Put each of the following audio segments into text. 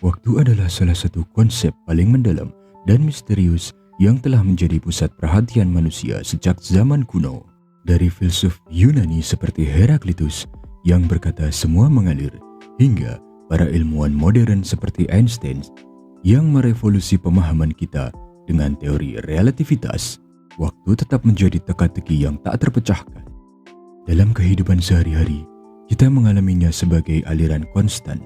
Waktu adalah salah satu konsep paling mendalam dan misterius yang telah menjadi pusat perhatian manusia sejak zaman kuno. Dari filsuf Yunani seperti Heraklitus yang berkata semua mengalir, hingga para ilmuwan modern seperti Einstein yang merevolusi pemahaman kita dengan teori relativitas, waktu tetap menjadi teka-teki yang tak terpecahkan. Dalam kehidupan sehari-hari, kita mengalaminya sebagai aliran konstan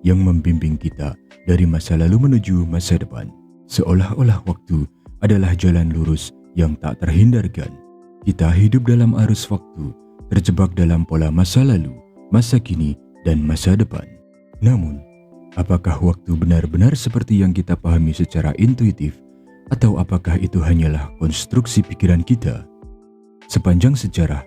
yang membimbing kita dari masa lalu menuju masa depan. Seolah-olah waktu adalah jalan lurus yang tak terhindarkan. Kita hidup dalam arus waktu, terjebak dalam pola masa lalu, masa kini, dan masa depan. Namun, apakah waktu benar-benar seperti yang kita pahami secara intuitif, atau apakah itu hanyalah konstruksi pikiran kita? Sepanjang sejarah,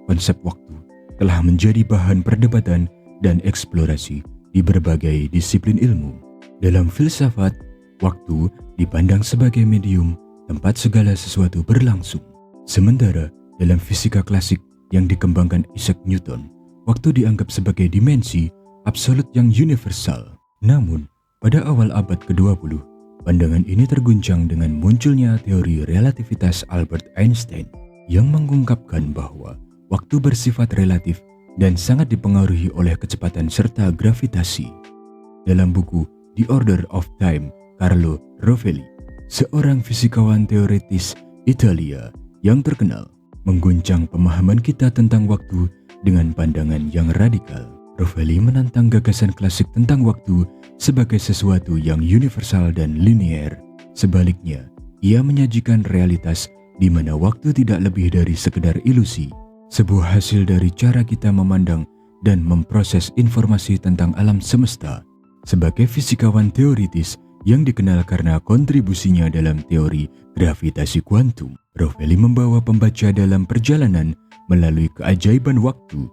konsep waktu telah menjadi bahan perdebatan dan eksplorasi di berbagai disiplin ilmu. Dalam filsafat, waktu dipandang sebagai medium tempat segala sesuatu berlangsung. Sementara dalam fisika klasik yang dikembangkan Isaac Newton, waktu dianggap sebagai dimensi absolut yang universal. Namun, pada awal abad ke-20, pandangan ini terguncang dengan munculnya teori relativitas Albert Einstein yang mengungkapkan bahwa waktu bersifat relatif dan sangat dipengaruhi oleh kecepatan serta gravitasi. Dalam buku The Order of Time, Carlo Rovelli, seorang fisikawan teoritis Italia yang terkenal, mengguncang pemahaman kita tentang waktu dengan pandangan yang radikal. Rovelli menantang gagasan klasik tentang waktu sebagai sesuatu yang universal dan linier. Sebaliknya, ia menyajikan realitas di mana waktu tidak lebih dari sekedar ilusi, sebuah hasil dari cara kita memandang dan memproses informasi tentang alam semesta. Sebagai fisikawan teoritis yang dikenal karena kontribusinya dalam teori gravitasi kuantum, Rovelli membawa pembaca dalam perjalanan melalui keajaiban waktu,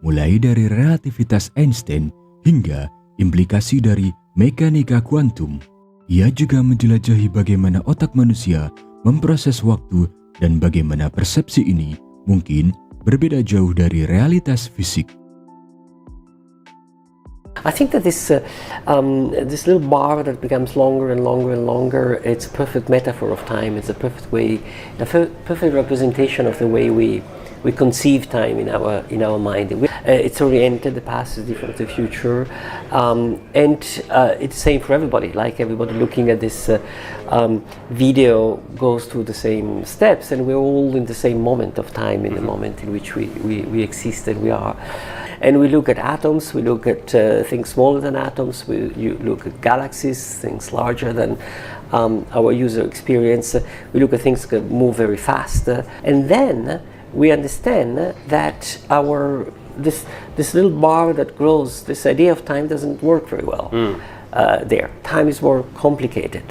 mulai dari relativitas Einstein hingga implikasi dari mekanika kuantum. Ia juga menjelajahi bagaimana otak manusia memproses waktu dan bagaimana persepsi ini mungkin berbeda jauh dari realitas fisik. I think that this little bar that becomes longer and longer and longer, it's a perfect metaphor of time. It's a perfect way, perfect representation of the way we conceive time in our mind. It's oriented. The past is different from the future, and it's the same for everybody. Like everybody looking at this video goes through the same steps, and we're all in the same moment of time, in the moment in which we exist and we are. And we look at atoms, we look at things smaller than atoms, you look at galaxies, things larger than our user experience. We look at things that move very fast. And then we understand that this little bar that grows, this idea of time doesn't work very well there. Time is more complicated.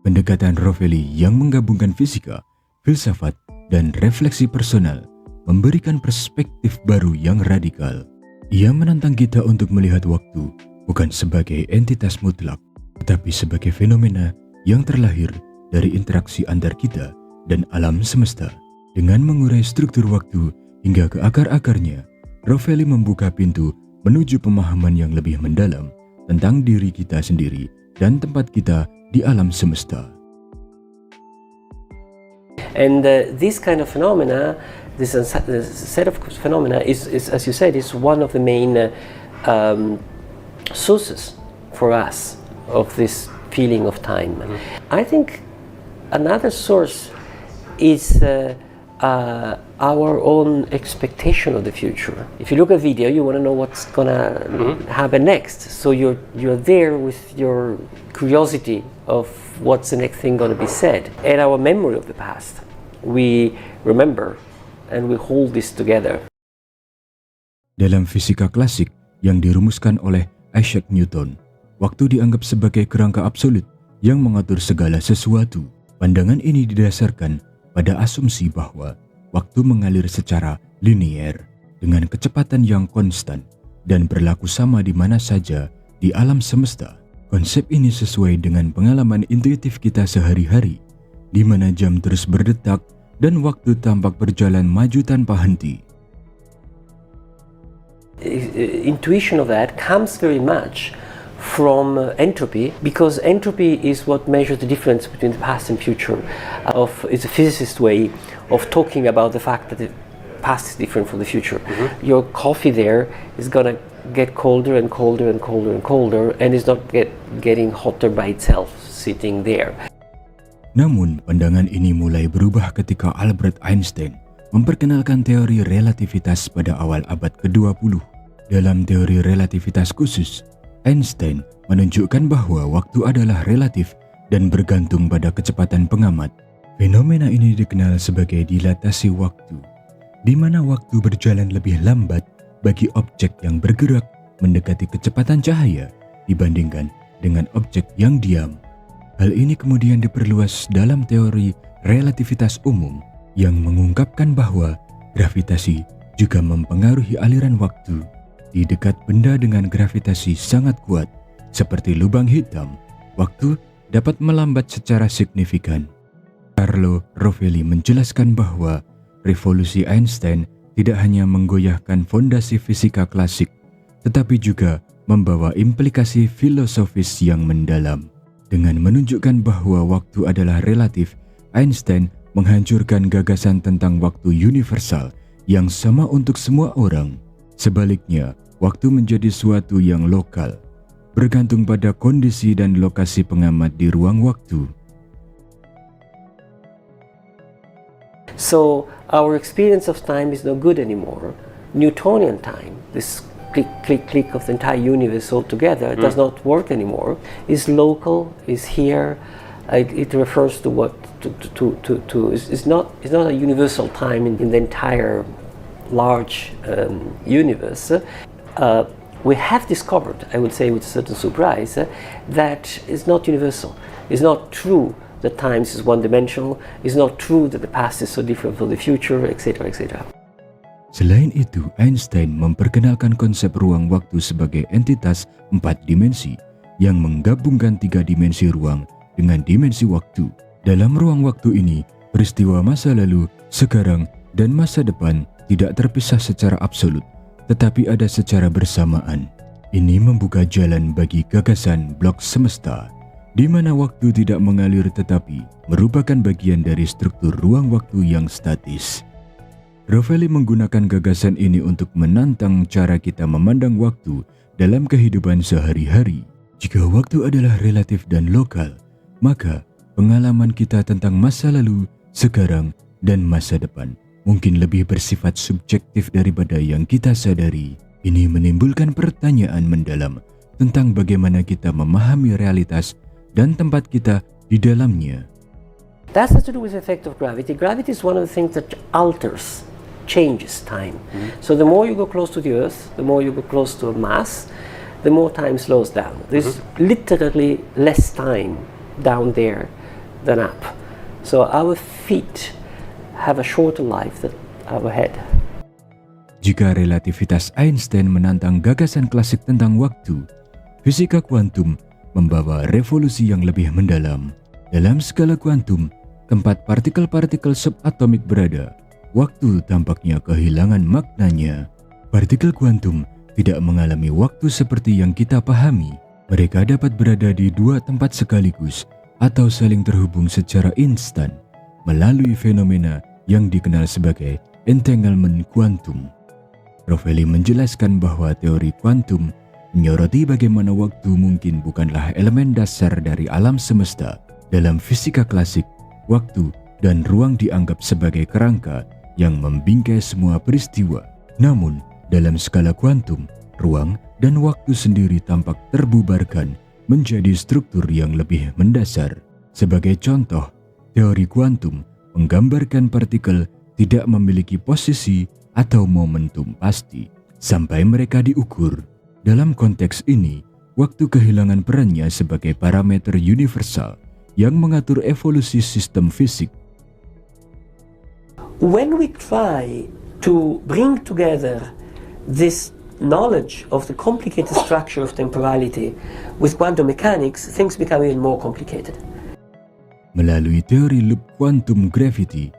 Pendekatan Rovelli yang menggabungkan fisika, filsafat, dan refleksi personal memberikan perspektif baru yang radikal. Ia menantang kita untuk melihat waktu bukan sebagai entitas mutlak, tetapi sebagai fenomena yang terlahir dari interaksi antar kita dan alam semesta. Dengan mengurai struktur waktu hingga ke akar-akarnya, Rovelli membuka pintu menuju pemahaman yang lebih mendalam tentang diri kita sendiri dan tempat kita di alam semesta. And this kind of phenomena, this set of phenomena is, as you said, is one of the main sources for us of this feeling of time. I think another source is our own expectation of the future. If you look at video, you want to know what's gonna happen next. So you're there with your curiosity of what's the next thing gonna be said. And our memory of the past, we remember and we hold this together. Dalam fisika klasik yang dirumuskan oleh Isaac Newton, waktu dianggap sebagai kerangka absolut yang mengatur segala sesuatu. Pandangan ini didasarkan pada asumsi bahwa waktu mengalir secara linier dengan kecepatan yang konstan dan berlaku sama di mana saja di alam semesta. Konsep ini sesuai dengan pengalaman intuitif kita sehari-hari, di mana jam terus berdetak dan waktu tampak berjalan maju tanpa henti. Intuition of that comes very much from entropy, because entropy is what measures the difference between the past and future. It's a physicist way of talking about the fact that the past is different from the future. Your coffee there is gonna get colder and colder and colder and colder, and it's not getting hotter by itself sitting there. Namun, pandangan ini mulai berubah ketika Albert Einstein memperkenalkan teori relativitas pada awal abad ke-20. Dalam teori relativitas khusus, Einstein menunjukkan bahwa waktu adalah relatif dan bergantung pada kecepatan pengamat. Fenomena ini dikenal sebagai dilatasi waktu, di mana waktu berjalan lebih lambat bagi objek yang bergerak mendekati kecepatan cahaya dibandingkan dengan objek yang diam. Hal ini kemudian diperluas dalam teori relativitas umum yang mengungkapkan bahwa gravitasi juga mempengaruhi aliran waktu. Di dekat benda dengan gravitasi sangat kuat, seperti lubang hitam, waktu dapat melambat secara signifikan. Carlo Rovelli menjelaskan bahwa revolusi Einstein tidak hanya menggoyahkan fondasi fisika klasik, tetapi juga membawa implikasi filosofis yang mendalam. Dengan menunjukkan bahwa waktu adalah relatif, Einstein menghancurkan gagasan tentang waktu universal yang sama untuk semua orang. Sebaliknya, waktu menjadi suatu yang lokal, bergantung pada kondisi dan lokasi pengamat di ruang waktu. So, our experience of time is no good anymore. Newtonian time, this click, click, click of the entire universe all together, does not work anymore. It's local, it's here. It refers to what it's not a universal time in the entire large universe. We have discovered, I would say with a certain surprise, that it's not universal. It's not true that time is one-dimensional. It's not true that the past is so different from the future, etc., etc. Selain itu, Einstein memperkenalkan konsep ruang waktu sebagai entitas 4 dimensi yang menggabungkan 3 dimensi ruang dengan dimensi waktu. Dalam ruang waktu ini, peristiwa masa lalu, sekarang, dan masa depan tidak terpisah secara absolut, tetapi ada secara bersamaan. Ini membuka jalan bagi gagasan blok semesta, di mana waktu tidak mengalir tetapi merupakan bagian dari struktur ruang waktu yang statis. Rovelli menggunakan gagasan ini untuk menantang cara kita memandang waktu dalam kehidupan sehari-hari. Jika waktu adalah relatif dan lokal, maka pengalaman kita tentang masa lalu, sekarang, dan masa depan mungkin lebih bersifat subjektif daripada yang kita sadari. Ini menimbulkan pertanyaan mendalam tentang bagaimana kita memahami realitas dan tempat kita di dalamnya. That has to do with the effect of gravity. Gravity is one of the things that changes time. So the more you go close to the Earth, the more you go close to a mass, the more time slows down. There's literally less time down there than up. So our feet have a shorter life than our head. Jika relativitas Einstein menantang gagasan klasik tentang waktu, fisika kuantum membawa revolusi yang lebih mendalam. Dalam skala kuantum, tempat partikel-partikel subatomik berada, waktu tampaknya kehilangan maknanya. Partikel kuantum tidak mengalami waktu seperti yang kita pahami. Mereka dapat berada di 2 tempat sekaligus atau saling terhubung secara instan melalui fenomena yang dikenal sebagai entanglement kuantum. Rovelli menjelaskan bahwa teori kuantum menyoroti bagaimana waktu mungkin bukanlah elemen dasar dari alam semesta. Dalam fisika klasik, waktu dan ruang dianggap sebagai kerangka yang membingkai semua peristiwa. Namun, dalam skala kuantum, ruang dan waktu sendiri tampak terbubarkan menjadi struktur yang lebih mendasar. Sebagai contoh, teori kuantum menggambarkan partikel tidak memiliki posisi atau momentum pasti sampai mereka diukur. Dalam konteks ini, waktu kehilangan perannya sebagai parameter universal yang mengatur evolusi sistem fisik. When we try to bring together this knowledge of the complicated structure of temporality with quantum mechanics, things become even more complicated. Melalui teori loop quantum gravity,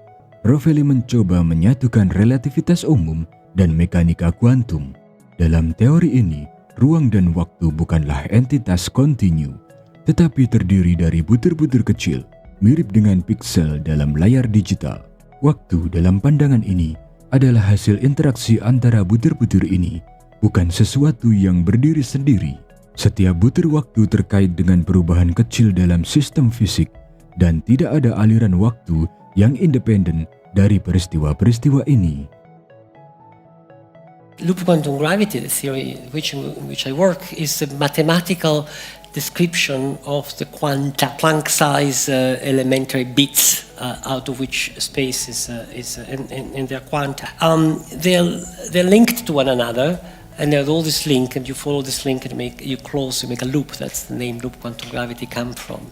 Rovelli mencoba menyatukan relativitas umum dan mekanika kuantum. Dalam teori ini, ruang dan waktu bukanlah entitas kontinu, tetapi terdiri dari butir-butir kecil, mirip dengan piksel dalam layar digital. Waktu dalam pandangan ini adalah hasil interaksi antara butir-butir ini, bukan sesuatu yang berdiri sendiri. Setiap butir waktu terkait dengan perubahan kecil dalam sistem fisik, dan tidak ada aliran waktu yang independen dari peristiwa-peristiwa ini. Loop quantum gravity, the theory in which I work, is a mathematical description of the quanta, Planck-size elementary bits out of which space is in their quanta. They're linked to one another, and there's all this link, and you follow this link and you make a loop. That's the name loop quantum gravity come from.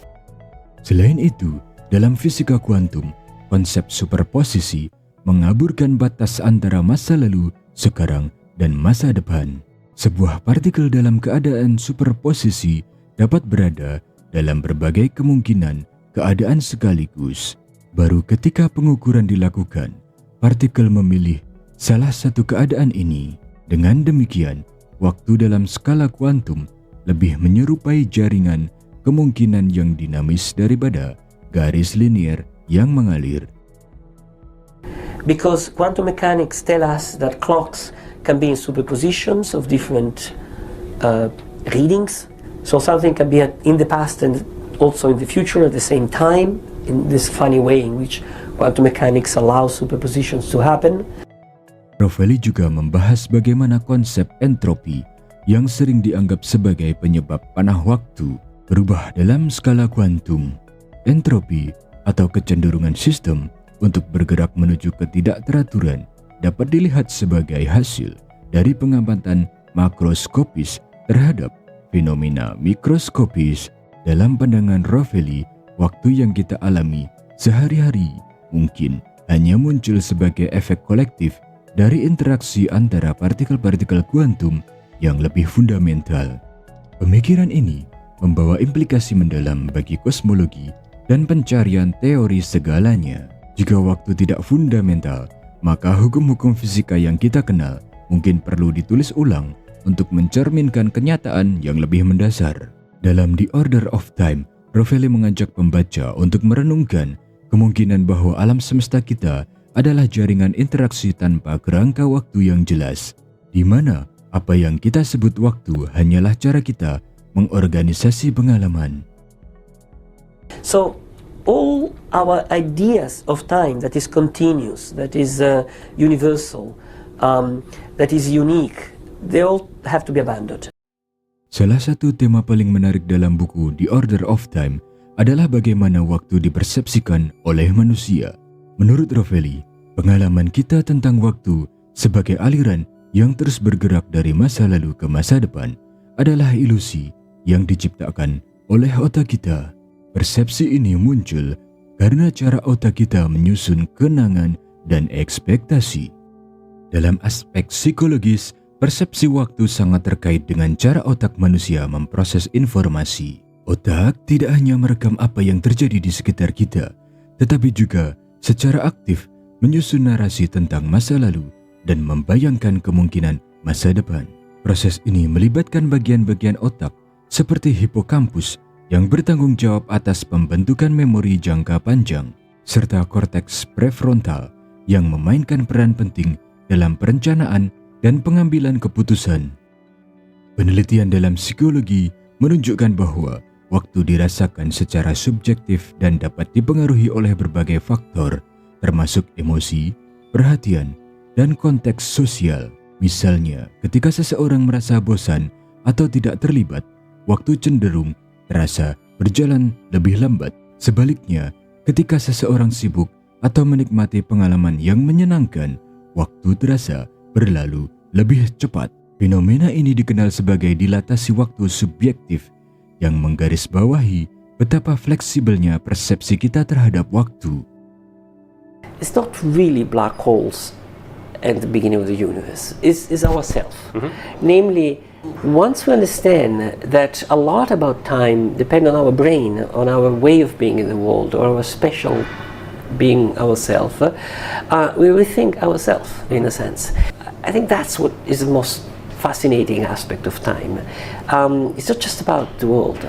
Selain itu, dalam fisika kuantum, konsep superposisi mengaburkan batas antara masa lalu, sekarang, dan masa depan. Sebuah partikel dalam keadaan superposisi dapat berada dalam berbagai kemungkinan keadaan sekaligus. Baru ketika pengukuran dilakukan, partikel memilih salah satu keadaan ini. Dengan demikian, waktu dalam skala kuantum lebih menyerupai jaringan kemungkinan yang dinamis daripada garis linier yang mengalir. Because quantum mechanics tell us that clocks can be in superpositions of different readings. So something can be in the past and also in the future at the same time, in this funny way in which quantum mechanics allows superpositions to happen. Rovelli juga membahas bagaimana konsep entropi yang sering dianggap sebagai penyebab panah waktu berubah dalam skala kuantum. Entropi atau kecenderungan sistem untuk bergerak menuju ketidakteraturan dapat dilihat sebagai hasil dari pengamatan makroskopis terhadap fenomena mikroskopis. Dalam pandangan Rovelli, waktu yang kita alami sehari-hari mungkin hanya muncul sebagai efek kolektif dari interaksi antara partikel-partikel kuantum yang lebih fundamental. Pemikiran ini membawa implikasi mendalam bagi kosmologi dan pencarian teori segalanya. Jika waktu tidak fundamental, maka hukum-hukum fisika yang kita kenal mungkin perlu ditulis ulang untuk mencerminkan kenyataan yang lebih mendasar. Dalam The Order of Time, Rovelli mengajak pembaca untuk merenungkan kemungkinan bahwa alam semesta kita adalah jaringan interaksi tanpa kerangka waktu yang jelas, di mana apa yang kita sebut waktu hanyalah cara kita mengorganisasi pengalaman. So, all our ideas of time that is continuous, that is universal, that is unique, they all have to be abandoned. Salah satu tema paling menarik dalam buku The Order of Time adalah bagaimana waktu dipersepsikan oleh manusia. Menurut Rovelli, pengalaman kita tentang waktu sebagai aliran yang terus bergerak dari masa lalu ke masa depan adalah ilusi yang diciptakan oleh otak kita. Persepsi ini muncul karena cara otak kita menyusun kenangan dan ekspektasi. Dalam aspek psikologis, persepsi waktu sangat terkait dengan cara otak manusia memproses informasi. Otak tidak hanya merekam apa yang terjadi di sekitar kita, tetapi juga secara aktif menyusun narasi tentang masa lalu dan membayangkan kemungkinan masa depan. Proses ini melibatkan bagian-bagian otak seperti hipokampus yang bertanggung jawab atas pembentukan memori jangka panjang, serta korteks prefrontal yang memainkan peran penting dalam perencanaan dan pengambilan keputusan. Penelitian dalam psikologi menunjukkan bahwa waktu dirasakan secara subjektif dan dapat dipengaruhi oleh berbagai faktor, termasuk emosi, perhatian, dan konteks sosial. Misalnya, ketika seseorang merasa bosan atau tidak terlibat, waktu cenderung terasa berjalan lebih lambat. Sebaliknya, ketika seseorang sibuk atau menikmati pengalaman yang menyenangkan, waktu terasa berlalu lebih cepat. Fenomena ini dikenal sebagai dilatasi waktu subjektif yang menggarisbawahi betapa fleksibelnya persepsi kita terhadap waktu. It's not really black holes at the beginning of the universe. It's ourselves. Namely, once we understand that a lot about time depends on our brain, on our way of being in the world, or our special being ourselves, we rethink ourselves in a sense. I think that's what is the most fascinating aspect of time. It's not just about the world.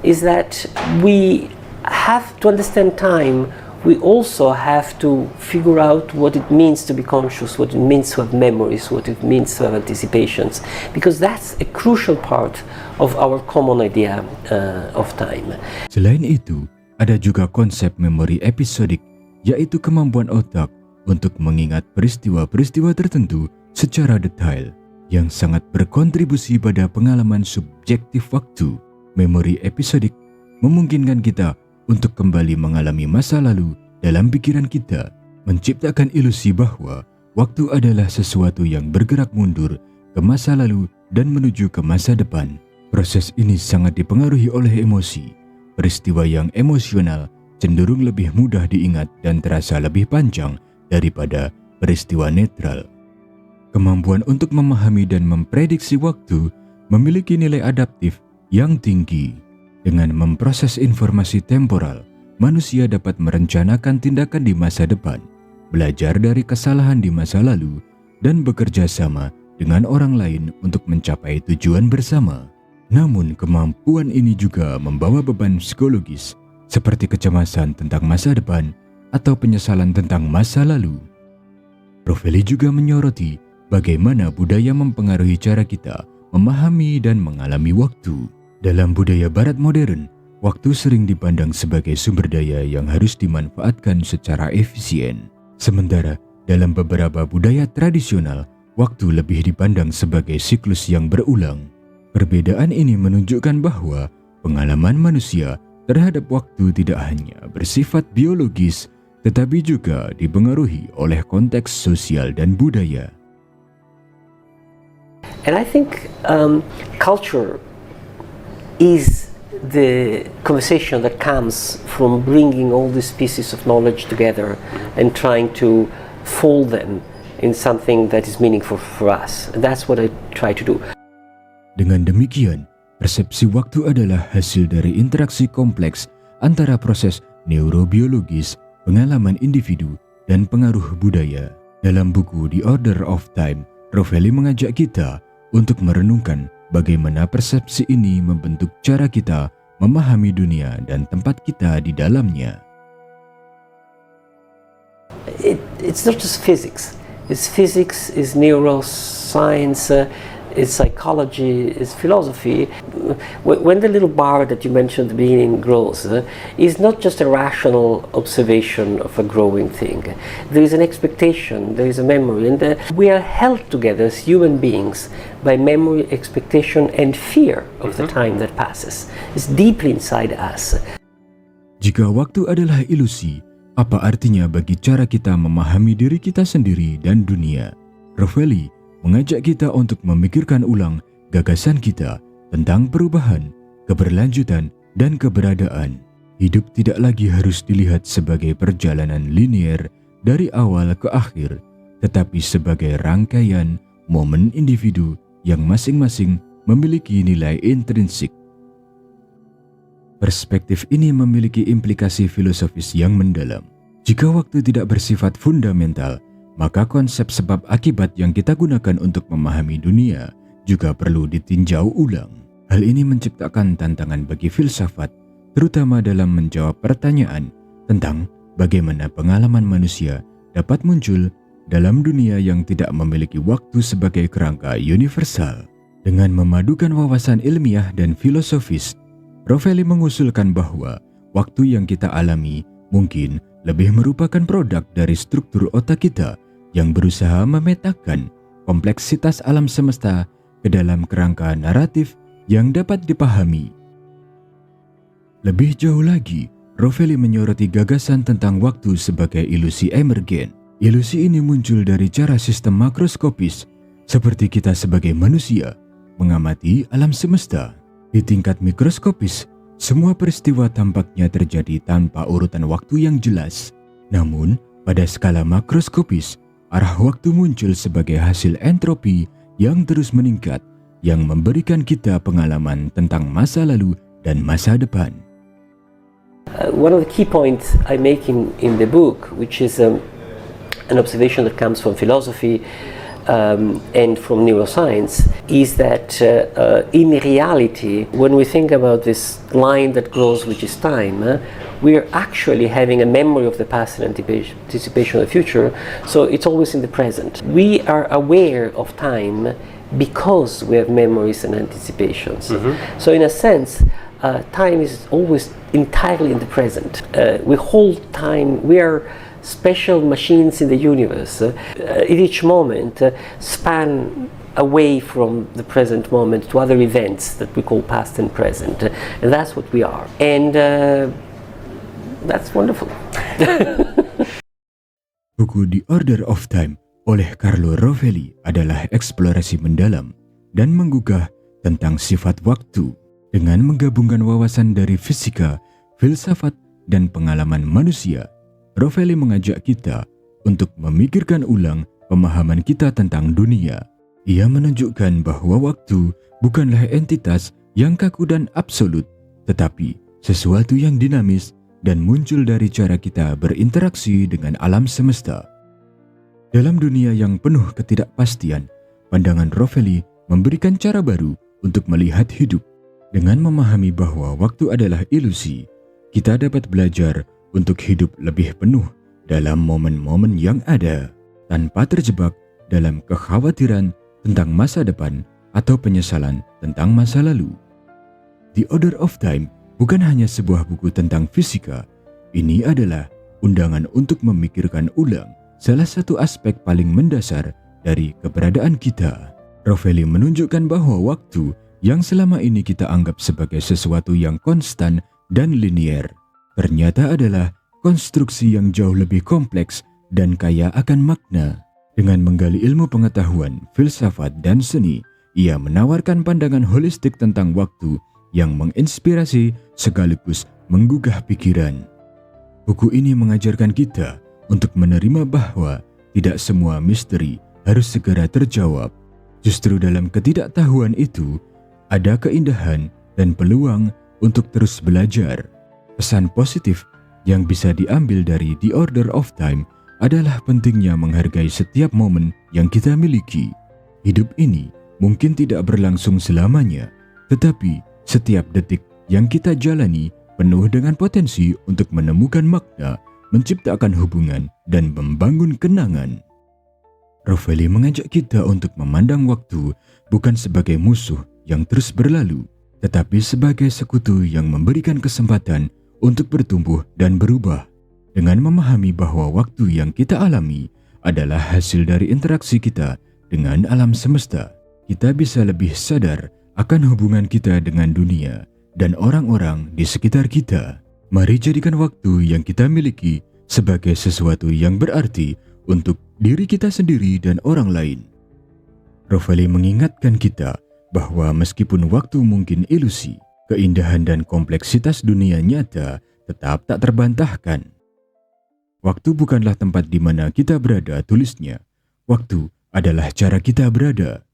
Is that we have to understand time. We also have to figure out what it means to be conscious, what it means to have memories, what it means to have anticipations, because that's a crucial part of our common idea of time. Selain itu, ada juga konsep memori episodik, yaitu kemampuan otak untuk mengingat peristiwa-peristiwa tertentu secara detail, yang sangat berkontribusi pada pengalaman subjektif waktu. Memori episodik memungkinkan kita untuk kembali mengalami masa lalu dalam pikiran kita, menciptakan ilusi bahwa waktu adalah sesuatu yang bergerak mundur ke masa lalu dan menuju ke masa depan. Proses ini sangat dipengaruhi oleh emosi. Peristiwa yang emosional cenderung lebih mudah diingat dan terasa lebih panjang daripada peristiwa netral. Kemampuan untuk memahami dan memprediksi waktu memiliki nilai adaptif yang tinggi. Dengan memproses informasi temporal, manusia dapat merencanakan tindakan di masa depan, belajar dari kesalahan di masa lalu, dan bekerja sama dengan orang lain untuk mencapai tujuan bersama. Namun, kemampuan ini juga membawa beban psikologis, seperti kecemasan tentang masa depan atau penyesalan tentang masa lalu. Rovelli juga menyoroti bagaimana budaya mempengaruhi cara kita memahami dan mengalami waktu. Dalam budaya barat modern, waktu sering dipandang sebagai sumber daya yang harus dimanfaatkan secara efisien. Sementara dalam beberapa budaya tradisional, waktu lebih dipandang sebagai siklus yang berulang. Perbedaan ini menunjukkan bahwa pengalaman manusia terhadap waktu tidak hanya bersifat biologis, tetapi juga dipengaruhi oleh konteks sosial dan budaya. And I think culture is the conversation that comes from bringing all these pieces of knowledge together and trying to fold them in something that is meaningful for us. And that's what I try to do. Dengan demikian, persepsi waktu adalah hasil dari interaksi kompleks antara proses neurobiologis, pengalaman individu, dan pengaruh budaya. Dalam buku The Order of Time, Rovelli mengajak kita untuk merenungkan bagaimana persepsi ini membentuk cara kita memahami dunia dan tempat kita di dalamnya. It's not just physics. It's physics, it's neuroscience, it's psychology, it's philosophy. When the little bar that you mentioned at the beginning grows, it's not just a rational observation of a growing thing. There is an expectation, there is a memory, and we are held together as human beings by memory, expectation, and fear of the time that passes. It's deeply inside us. Jika waktu adalah ilusi, apa artinya bagi cara kita memahami diri kita sendiri dan dunia? Rovelli mengajak kita untuk memikirkan ulang gagasan kita tentang perubahan, keberlanjutan, dan keberadaan. Hidup tidak lagi harus dilihat sebagai perjalanan linier dari awal ke akhir, tetapi sebagai rangkaian momen individu yang masing-masing memiliki nilai intrinsik. Perspektif ini memiliki implikasi filosofis yang mendalam. Jika waktu tidak bersifat fundamental, maka konsep sebab akibat yang kita gunakan untuk memahami dunia juga perlu ditinjau ulang. Hal ini menciptakan tantangan bagi filsafat, terutama dalam menjawab pertanyaan tentang bagaimana pengalaman manusia dapat muncul dalam dunia yang tidak memiliki waktu sebagai kerangka universal. Dengan memadukan wawasan ilmiah dan filosofis, Rovelli mengusulkan bahwa waktu yang kita alami mungkin lebih merupakan produk dari struktur otak kita yang berusaha memetakan kompleksitas alam semesta ke dalam kerangka naratif yang dapat dipahami. Lebih jauh lagi, Rovelli menyoroti gagasan tentang waktu sebagai ilusi emergen. Ilusi ini muncul dari cara sistem makroskopis, seperti kita sebagai manusia mengamati alam semesta. Di tingkat mikroskopis, semua peristiwa tampaknya terjadi tanpa urutan waktu yang jelas. Namun, pada skala makroskopis, arah waktu muncul sebagai hasil entropi yang terus meningkat, yang memberikan kita pengalaman tentang masa lalu dan masa depan. One of the key points I make in the book, which is an observation that comes from philosophy, and from neuroscience is that in reality, when we think about this line that grows, which is time, we are actually having a memory of the past and anticipation of the future, so it's always in the present. We are aware of time because we have memories and anticipations. So in a sense, time is always entirely in the present. We hold time, we are special machines in the universe. At each moment span away from the present moment to other events that we call past and present. And that's what we are. And that's wonderful. Buku The Order of Time oleh Carlo Rovelli adalah eksplorasi mendalam dan menggugah tentang sifat waktu dengan menggabungkan wawasan dari fisika, filsafat, dan pengalaman manusia. Rovelli mengajak kita untuk memikirkan ulang pemahaman kita tentang dunia. Ia menunjukkan bahwa waktu bukanlah entitas yang kaku dan absolut, tetapi sesuatu yang dinamis dan muncul dari cara kita berinteraksi dengan alam semesta. Dalam dunia yang penuh ketidakpastian, pandangan Rovelli memberikan cara baru untuk melihat hidup. Dengan memahami bahwa waktu adalah ilusi, kita dapat belajar untuk hidup lebih penuh dalam momen-momen yang ada, tanpa terjebak dalam kekhawatiran tentang masa depan atau penyesalan tentang masa lalu. The Order of Time bukan hanya sebuah buku tentang fisika, ini adalah undangan untuk memikirkan ulang salah satu aspek paling mendasar dari keberadaan kita. Rovelli menunjukkan bahwa waktu yang selama ini kita anggap sebagai sesuatu yang konstan dan linier, ternyata adalah konstruksi yang jauh lebih kompleks dan kaya akan makna. Dengan menggali ilmu pengetahuan, filsafat, dan seni, ia menawarkan pandangan holistik tentang waktu yang menginspirasi sekaligus menggugah pikiran. Buku ini mengajarkan kita untuk menerima bahwa tidak semua misteri harus segera terjawab. Justru dalam ketidaktahuan itu, ada keindahan dan peluang untuk terus belajar. Pesan positif yang bisa diambil dari The Order of Time adalah pentingnya menghargai setiap momen yang kita miliki. Hidup ini mungkin tidak berlangsung selamanya, tetapi setiap detik yang kita jalani penuh dengan potensi untuk menemukan makna, menciptakan hubungan, dan membangun kenangan. Rovelli mengajak kita untuk memandang waktu bukan sebagai musuh yang terus berlalu, tetapi sebagai sekutu yang memberikan kesempatan untuk bertumbuh dan berubah. Dengan memahami bahwa waktu yang kita alami adalah hasil dari interaksi kita dengan alam semesta, kita bisa lebih sadar akan hubungan kita dengan dunia dan orang-orang di sekitar kita. Mari jadikan waktu yang kita miliki sebagai sesuatu yang berarti untuk diri kita sendiri dan orang lain. Rovelli mengingatkan kita bahwa meskipun waktu mungkin ilusi, keindahan dan kompleksitas dunia nyata tetap tak terbantahkan. Waktu bukanlah tempat di mana kita berada, tulisnya. Waktu adalah cara kita berada.